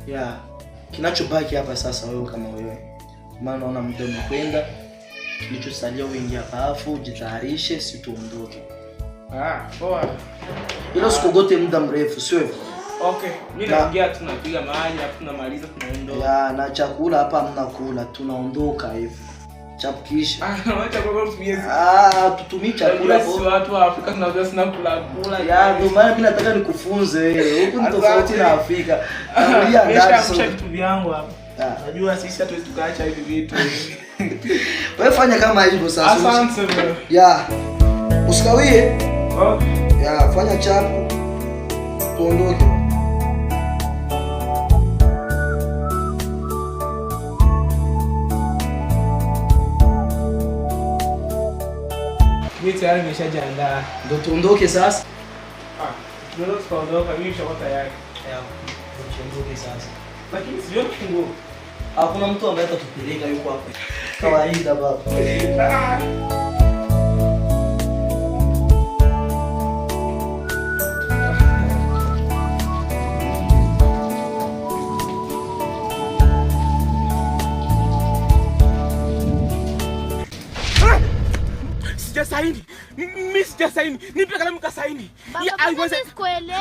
Ya, kinachobaki hapa sasa wewe kama wewe. Maana naona muda umekwenda. Kilichosalia uingie hapa afu ujitayarishe si tuondoke. Poa. Ila usikogote muda mrefu, sio hivyo? Okay, mimi naingia tunapiga mahali afu tunamaliza tunaondoka. Ya, na chakula hapa hamna kula, tunaondoka hivyo. Chapkisha. Acha kwa mtumiezi. Tutumie chakula hapo. Sisi watu wa Afrika tunajua sina kula. Ya, ndio maana mimi nataka nikufunze wewe. Huku ni tofauti na Afrika. Angalia ndani sasa vitu vyangu hapa. Unajua sisi hatuwezi tukaacha hivi vitu. Wewe fanya kama hivyo sasa. Asante bro. Ya. Usikawie. Okay. Ya, fanya chapu. Tuondoke. Mimi tayari nimeshajiandaa. Ndio tuondoke sasa. Ndio tuondoka, mimi nishakuwa tayari. Ya, tuondoke sasa. Lakini sio kifunguo. Hakuna mtu ambaye atatupeleka yuko hapa. Kawaida baba. Sijasaini. Mimi sijasaini. Nipe kalamu nikasaini.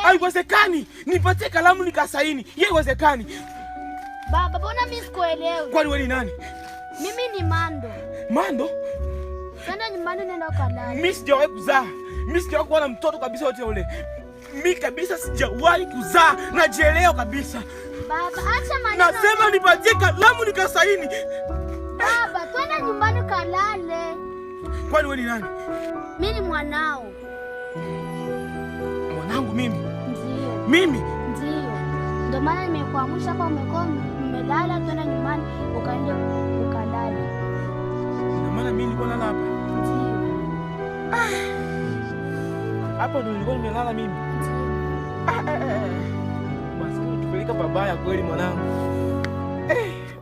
Haiwezekani. Nipatie kalamu nikasaini. Haiwezekani. Baba, mbona mimi sikuelewi? Kwani wewe ni nani? Mimi ni Mando. Mando? Nenda nyumbani nenda ukalale. Mimi sijawahi kuzaa. Mimi sijawahi kuwa na mtoto kabisa wote ule. Mimi kabisa sijawahi kuzaa. Najielewa kabisa. Baba, acha maneno. Nasema nipatie kalamu nikasaini. Baba, twende nyumbani ukalale. Kwani wewe ni nani? Mimi ni mwanao. Mwanangu mimi? Ndio. Mimi? Ndio. Ndio maana nimekuamsha hapa umekuwa umelala, twende nyumbani ukaende ukalale. Ndio maana mimi nilikuwa nalala hapa. Ndio. Hapo ndio nilikuwa nimelala mimi. Basi tupeleka babaya kweli mwanangu.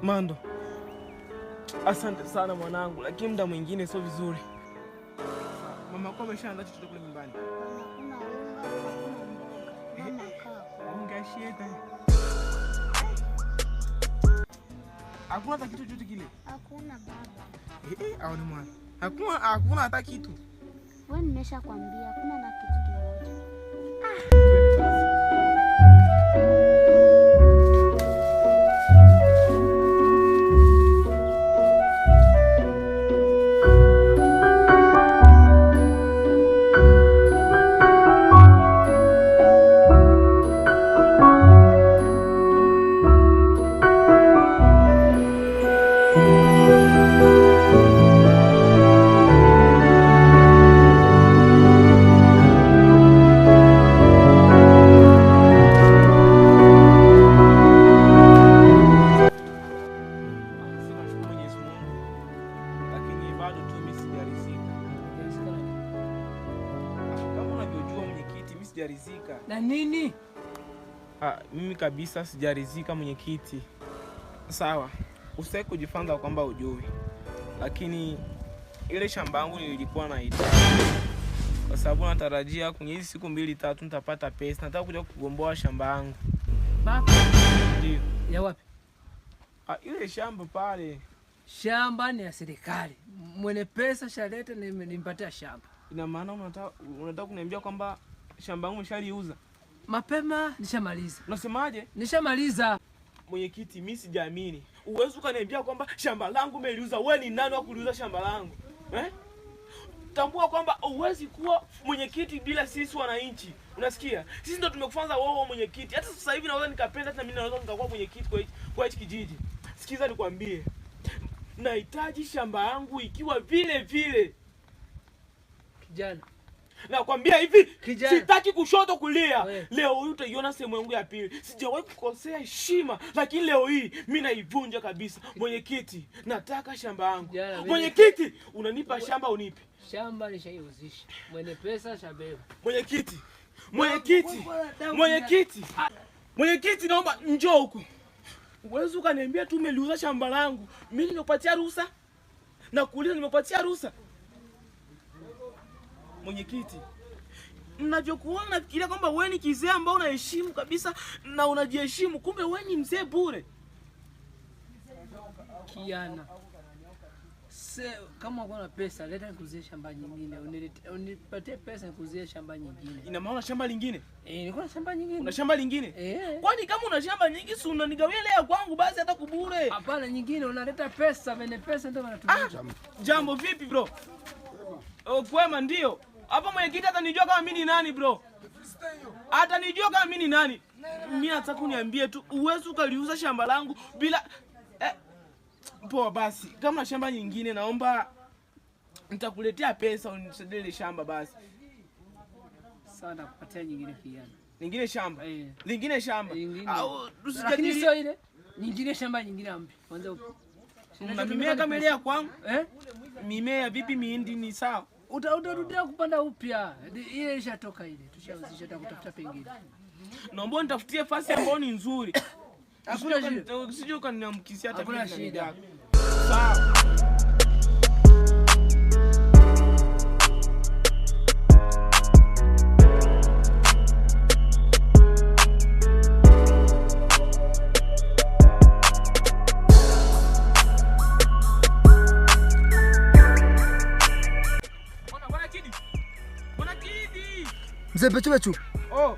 Mando. Asante sana mwanangu, lakini muda mwingine sio vizuri. Mama kwa ameshaandaa chochote kule nyumbani. Hakuna unga, hakuna mboga. Mama kaa. Unga shida. Hakuna hata kitu chochote kile. Hakuna baba. Au ni mwana. Hakuna hata kitu. Wewe nimeshakwambia hakuna na kitu kimoja. Na nini? Mimi kabisa sijaridhika mwenyekiti. Sawa, usitaki kujifanga kwamba ujui. Lakini ile shamba yangu nilikuwa naita. Kwa sababu natarajia kwenye hizi siku 2-3 nitapata pesa. Nataka kuja kugomboa shamba yangu. Baba? Ndio. Ya wapi? Ile shamba pale. Shamba ni ya serikali. Mwenye pesa shaleta nimpatia shamba. Ina maana unataka kuniambia kwamba shamba yangu nishaliuza? Mapema nishamaliza. Unasemaje? Nishamaliza. Mwenyekiti, mimi sijaamini. Uwezo ukaniambia kwamba shamba langu umeliuza. Wewe ni nani wa kuliuza shamba langu? Tambua kwamba uwezi kuwa mwenyekiti bila sisi wananchi. Unasikia? Sisi ndio tumekufanza wewe mwenyekiti. Hata sasa hivi naweza nikapenda hata mimi naweza nikakuwa mwenyekiti kwa hichi kijiji. Sikiza nikwambie. Nahitaji shamba yangu ikiwa vile vile. Kijana. Nakwambia hivi, kijana, sitaki kushoto kulia. Leo hii utaiona sehemu yangu ya pili. Sijawahi kukosea heshima, lakini leo hii mimi naivunja kabisa. Mwenyekiti, nataka shamba yangu. Mwenyekiti, unanipa shamba unipe? Shamba nishaiuzisha. Mwenye pesa shabeba. Mwenyekiti. Mwenyekiti, naomba njoo huko. Uwezo ukaniambia tu umeliuza shamba langu. Mimi nimekupatia ruhusa? Na kuuliza nimekupatia ruhusa? Mwenyekiti, ninavyokuona nafikiria kwamba wewe ni kizee ambao unaheshimu kabisa na unajiheshimu, kumbe wewe ni mzee bure. Kiana, kama uko na pesa leta nikuzie shamba nyingine, unipatie pesa nikuzie shamba nyingine. Ina maana shamba lingine? Niko na shamba nyingine. Una shamba lingine? Kwani kama una shamba nyingi si unanigawia ile ya kwangu basi hata kubure? Hapana, nyingine unaleta pesa, mene pesa ndio wanatumia. Jambo vipi bro? Kwema ndio. Hapa mwenyekiti atanijua kama mimi ni nani bro? Atanijua kama mimi ni nani? Mimi nataka uniambie tu uwezo ukaliuza shamba langu bila poa basi. Kama shamba nyingine naomba nitakuletea pesa unisaidie ile shamba basi. Sana kupatia nyingine Kiana. Lingine shamba? Lingine shamba. Au lakini sio ile. Nyingine shamba nyingine ampi. Kwanza upo. Na mimea kama ile ya kwangu? Mimea vipi mihindi ni sawa? Utarudia kupanda upya. Ile ishatoka ile. Tushauzisha kutafuta pengine. Naomba nitafutie fasi ambayo ni nzuri. Hakuna shida. Usije ukaniamkisia hata hakuna shida. Sawa. Mzee Bechu. Oh.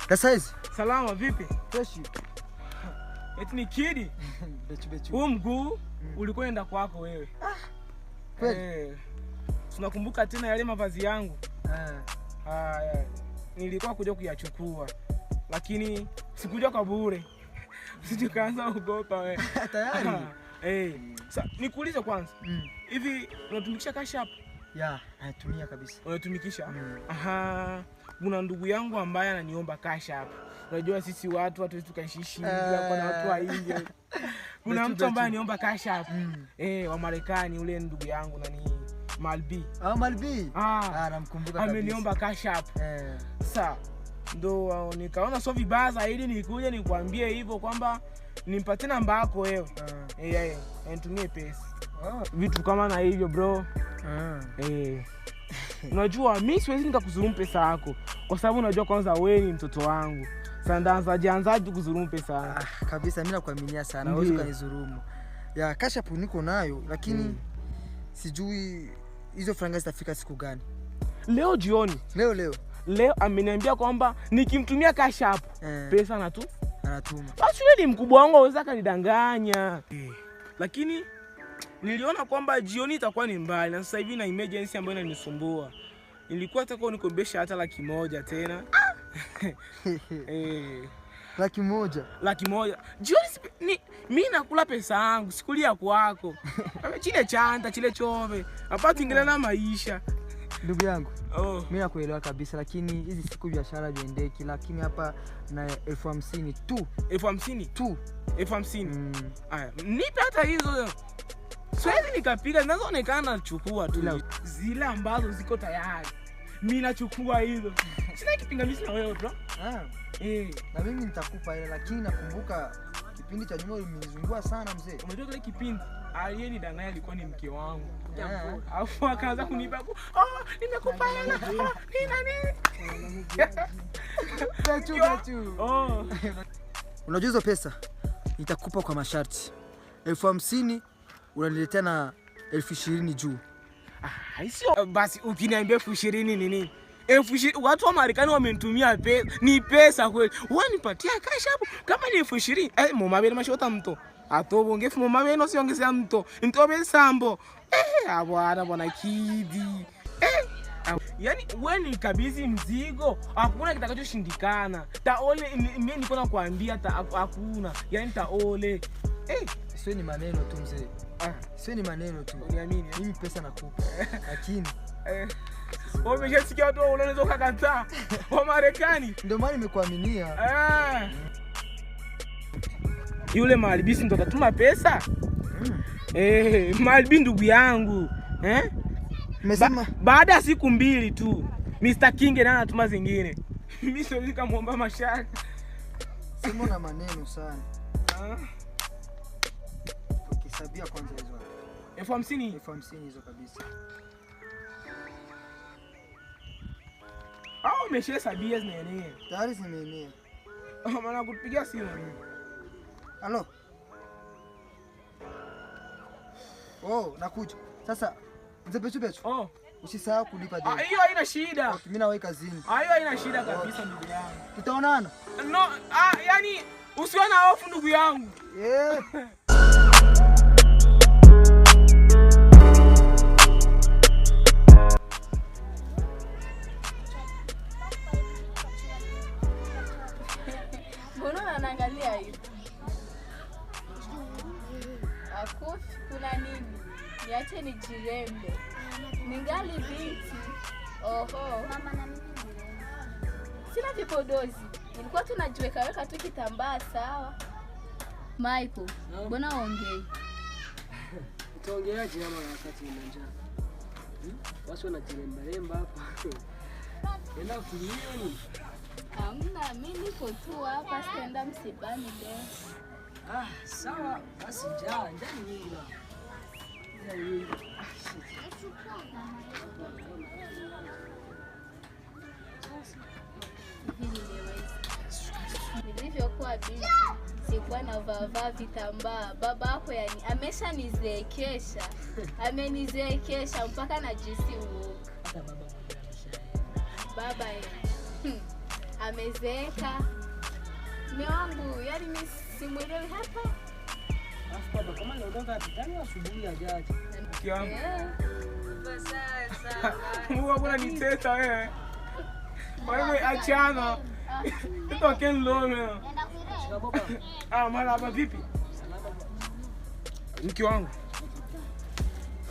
Sasa hizi. Salama vipi? Fresh. Eti ni Kidi. Bechu. Huu mguu ulikwenda kwako wewe. Kweli. Tunakumbuka tena yale mavazi yangu. Nilikuwa kuja kuyachukua. Lakini sikuja kwa bure. Usije kaanza kuogopa wewe. Tayari. Sasa nikuulize kwanza. Hivi unatumikisha cash app? Ya, natumia kabisa. Unatumikisha? Kuna ndugu yangu ambaye ananiomba cash app. Unajua sisi watu hatuwezi tukaishi bila kwa watu wa nje. Kuna mtu ambaye ananiomba cash app. Wa Marekani ule ndugu yangu nani Malbi. Malbi. Namkumbuka kabisa. Ameniomba cash app. Sasa ndo nikaona sio vibaya zaidi nikuje nikwambie hivyo kwamba nimpatie namba yako wewe. Nitumie pesa. Vitu kama na hivyo bro. Unajua mimi siwezi nikakudhulumu pesa yako kwa sababu unajua kwanza wewe ni mtoto wangu. Sasa anzaje kudhulumu pesa yangu? Kabisa mimi nakuaminia sana. Huwezi kanidhulumu. Ya cash app niko nayo lakini sijui hizo franga zitafika siku gani. Leo jioni. Leo ameniambia kwamba nikimtumia cash app pesa anatuma. Basi yule ni mkubwa wangu aweza kanidanganya. Lakini niliona kwamba jioni itakuwa ni mbali na sasa hivi na emergency ambayo inanisumbua. Nilikuwa nataka unikombesha hata 100,000 tena. 100,000. Jioni mimi nakula pesa yangu, sikulia kwako. Chile chanta, chile chove. Hapa tuingilia na maisha. Ndugu yangu. Mimi nakuelewa kabisa lakini hizi siku biashara viendeki lakini hapa na 50,000 tu. 50,000 tu. 50,000. Haya, nipe hata hizo. Siwezi nikapiga zinazoonekana nachukua tu. Zile ambazo ziko tayari mimi nachukua hizo. Sina kipingamizi na wewe bro. Na mimi nitakupa ile lakini nakumbuka kipindi cha nyuma ulinizungua sana mzee. Unajua kile kipindi aliyenidanganya alikuwa ni mke wangu. Alafu akaanza kunipa nimekupa hela. Ni nani? Bechu. Unajua hizo pesa nitakupa kwa masharti. 50,000 unaniletea na 20,000 juu. Sio basi ukiniambia 20,000 ni nini? 20,000 watu wa Marekani wamenitumia pesa. Ni pesa kweli. Wanipatia cash hapo kama ni 20,000. Mama bele mashota mto. Atobonge mama bele no siongezea mto. Ntobe sambo. Bwana Kidi. Yaani wewe ni kabisa mzigo. Hakuna kitakachoshindikana. Taole mimi niko na kuambia hakuna. Yaani taole. Sio ni maneno tu mzee. Sio ni maneno tu. Uniamini? Mimi pesa nakupa. Lakini umeshasikia watu wanaweza kukataa wa Marekani. Ndio maana nimekuaminia. Yule Malbisi ndo atatuma pesa? Malbi ndugu yangu. Umesema baada ya siku 2 tu Mr. King na anatuma zingine. Mimi siwezi kumuomba mashaka. Sema na maneno sana. Ukisabia kwanza hizo. 50,000 hizo kabisa. umeshahesabia zinaenea. Tayari zimeenea. Maana kupigia simu mimi. Halo. Oh, nakuja. Sasa mzee Bechu. Oh. Usisahau kulipa deni. Hiyo haina shida. Okay, mimi nawahi kazini. Hiyo haina shida kabisa ndugu yangu. Tutaonana. No, yani usiwe na hofu ndugu yangu. Mbona unaangalia hivi? Akufi kuna nini? Niache nijirembe. Ningali binti. Oho. Mama na mimi Sina vipodozi. Nilikuwa tunajiweka tu kitambaa sawa. Michael, mbona ongei? Utaongeaje kama wakati una njaa? Watu wanajiremba hapa. Enda kulioni. Hamna, mimi niko tu hapa sitaenda msibani leo. Sawa, basi njaa ni nyingi. Nilivyokuwa binti sikuwa na vaa vitambaa. Baba yako yani ameshanizeekesha. Amenizeekesha mpaka najisi uoga. Hata baba Baba amezeeka. Mume wangu yani mimi simuelewi hapa. Afu baba kama naondoka kitani asubuhi ajaje. Kiangu. Mungu bwana niteta wewe. Wewe achana. Ito kenlome. Marhaba vipi? Mke wangu.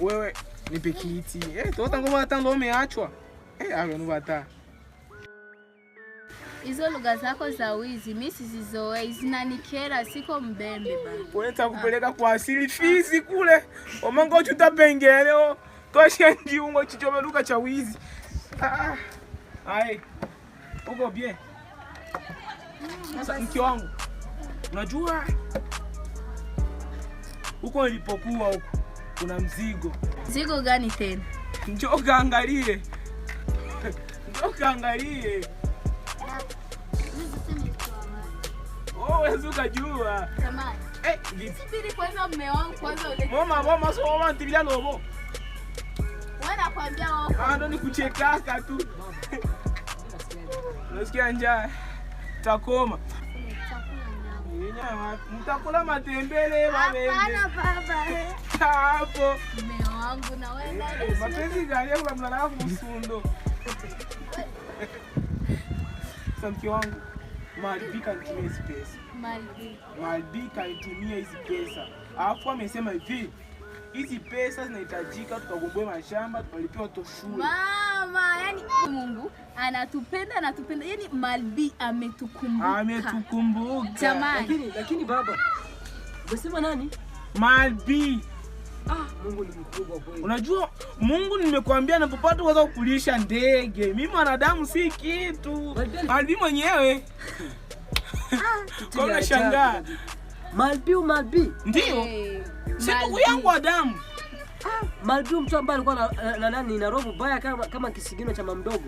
Wewe nipe kiti. Tota ngoma tando umeachwa. Aganubata. Hizo lugha zako za wizi mimi sizizoei, zinanikera, siko mbembe baba. Wewe kupeleka kwa asili Fizi kule. Omango tutapengeleo. Tosha njiungo chichomeluka cha wizi. Hai. Uko bien. Sasa mke wangu. Unajua huko nilipokuwa huko kuna mzigo. Mzigo gani tena? Njoo kaangalie. Njoo kaangalie. Wewe ukajua. Tamani. Subiri kwanza mume wangu kwanza ule. Mama so mama ntilia lobo. Wewe nakwambia wako. Ndo nikuchekaka tu. Unasikia njaa? Takoma. Mtakula matembele wabebe. Hapana baba. Hapo. Mume wangu na wewe ndani. Mapenzi gani kwa mlala msundo. Samki wangu. Malibika nitumie hizi pesa. Malibika nitumie hizi pesa. Alafu amesema hivi, hizi pesa zinahitajika tukagomboe mashamba, tukalipiwa to shule. Mama, yani Mungu anatupenda. Yani Malbi ametukumbuka. Jamani. Lakini baba. Unasema nani? Malbi. Mungu ni mkubwa kweli. Unajua Mungu nimekuambia anapopata uwezo kulisha ndege. Mimi mwanadamu si kitu. Malbi mwenyewe. Kwa unashangaa. Malbi. Ndio. Si ndugu yangu Adamu. Malbi mtu ambaye alikuwa na nani na roho mbaya kama kisigino cha mamdogo.